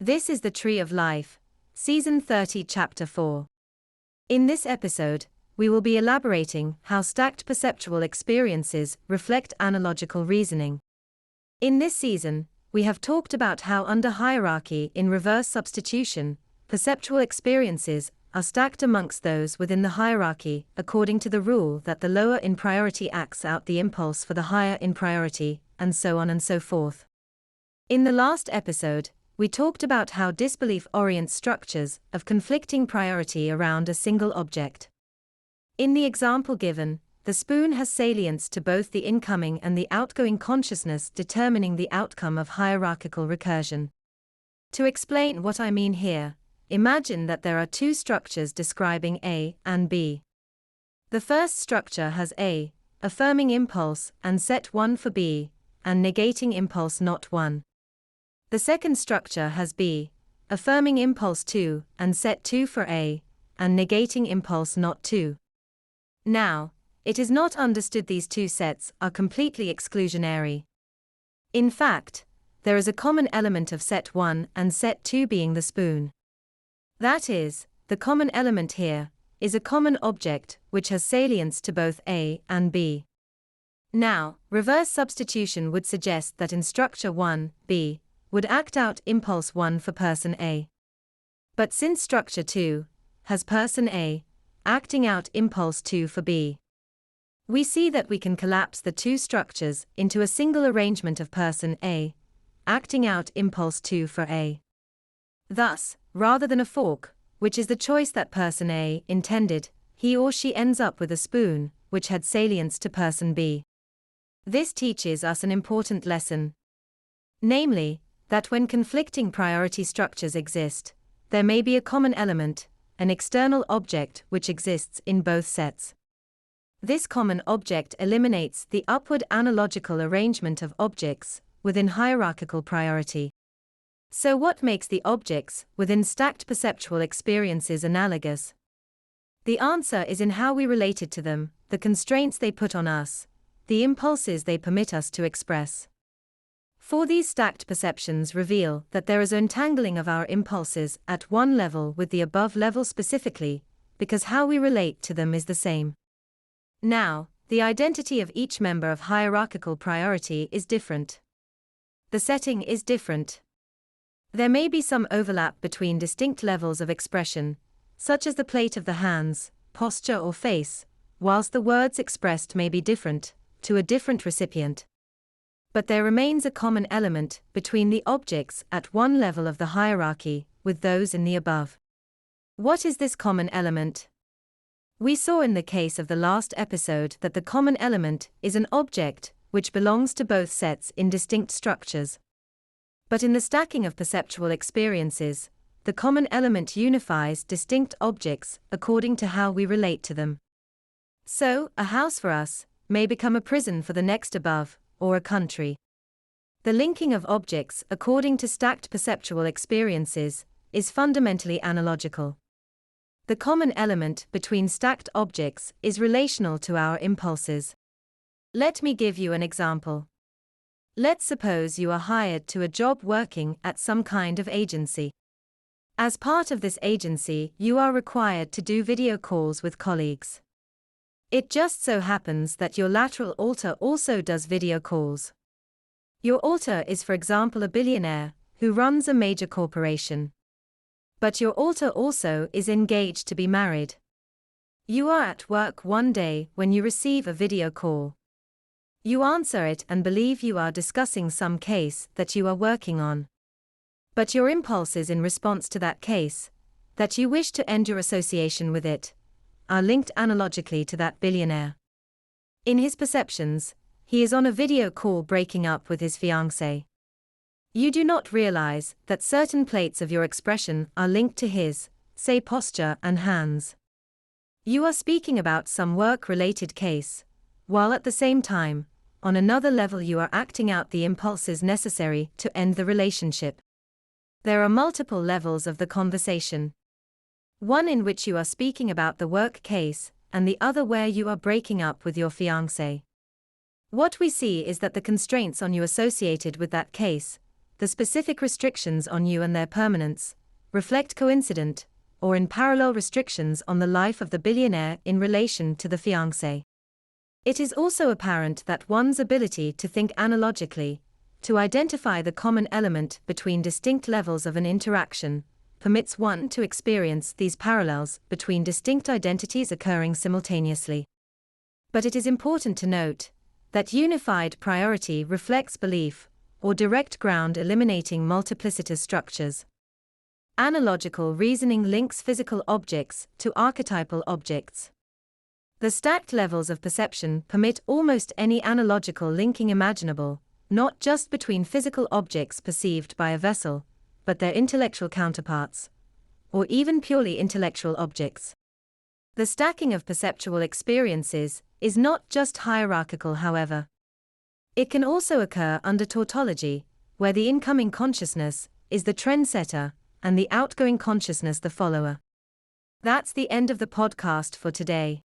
This is the Tree of Life, Season 30, Chapter 4. In this episode, we will be elaborating how stacked perceptual experiences reflect analogical reasoning. In this season, we have talked about how under hierarchy in reverse substitution, perceptual experiences are stacked amongst those within the hierarchy according to the rule that the lower in priority acts out the impulse for the higher in priority, and so on and so forth. In the last episode, we talked about how disbelief orients structures of conflicting priority around a single object. In the example given, the spoon has salience to both the incoming and the outgoing consciousness, determining the outcome of hierarchical recursion. To explain what I mean here, imagine that there are two structures describing A and B. The first structure has A, affirming impulse, and set 1 for B, and negating impulse not 1. The second structure has B, affirming impulse 2, and set 2 for A, and negating impulse not 2. Now, it is not understood these two sets are completely exclusionary. In fact, there is a common element of set 1 and set 2 being the spoon. That is, the common element here is a common object which has salience to both A and B. Now, reverse substitution would suggest that in structure 1, B would act out impulse 1 for person A. But since structure 2 has person A acting out impulse 2 for B, we see that we can collapse the two structures into a single arrangement of person A acting out impulse 2 for A. Thus, rather than a fork, which is the choice that person A intended, he or she ends up with a spoon which had salience to person B. This teaches us an important lesson. Namely, that when conflicting priority structures exist, there may be a common element, an external object which exists in both sets. This common object eliminates the upward analogical arrangement of objects within hierarchical priority. So what makes the objects within stacked perceptual experiences analogous? The answer is in how we related to them, the constraints they put on us, the impulses they permit us to express. For these stacked perceptions reveal that there is an entangling of our impulses at one level with the above level specifically, because how we relate to them is the same. Now, the identity of each member of hierarchical priority is different. The setting is different. There may be some overlap between distinct levels of expression, such as the plate of the hands, posture or face, whilst the words expressed may be different, to a different recipient. But there remains a common element between the objects at one level of the hierarchy with those in the above. What is this common element? We saw in the case of the last episode that the common element is an object which belongs to both sets in distinct structures. But in the stacking of perceptual experiences, the common element unifies distinct objects according to how we relate to them. So, a house for us may become a prison for the next above, or a country. The linking of objects according to stacked perceptual experiences is fundamentally analogical. The common element between stacked objects is relational to our impulses. Let me give you an example. Let's suppose you are hired to a job working at some kind of agency. As part of this agency, you are required to do video calls with colleagues. It just so happens that your lateral alter also does video calls. Your alter is, for example, a billionaire who runs a major corporation. But your alter also is engaged to be married. You are at work one day when you receive a video call. You answer it and believe you are discussing some case that you are working on. But your impulses in response to that case, that you wish to end your association with it, are linked analogically to that billionaire. In his perceptions, he is on a video call breaking up with his fiancée. You do not realize that certain plates of your expression are linked to his, say, posture and hands. You are speaking about some work-related case, while at the same time, on another level you are acting out the impulses necessary to end the relationship. There are multiple levels of the conversation. One in which you are speaking about the work case, and the other where you are breaking up with your fiancé. What we see is that the constraints on you associated with that case the specific restrictions on you and their permanence, reflect coincident, or in parallel restrictions on the life of the billionaire in relation to the fiancé. It is also apparent that one's ability to think analogically, to identify the common element between distinct levels of an interaction, permits one to experience these parallels between distinct identities occurring simultaneously. But it is important to note that unified priority reflects belief, or direct ground eliminating multiplicitous structures. Analogical reasoning links physical objects to archetypal objects. The stacked levels of perception permit almost any analogical linking imaginable, not just between physical objects perceived by a vessel, but their intellectual counterparts, or even purely intellectual objects. The stacking of perceptual experiences is not just hierarchical, however. It can also occur under tautology, where the incoming consciousness is the trendsetter and the outgoing consciousness the follower. That's the end of the podcast for today.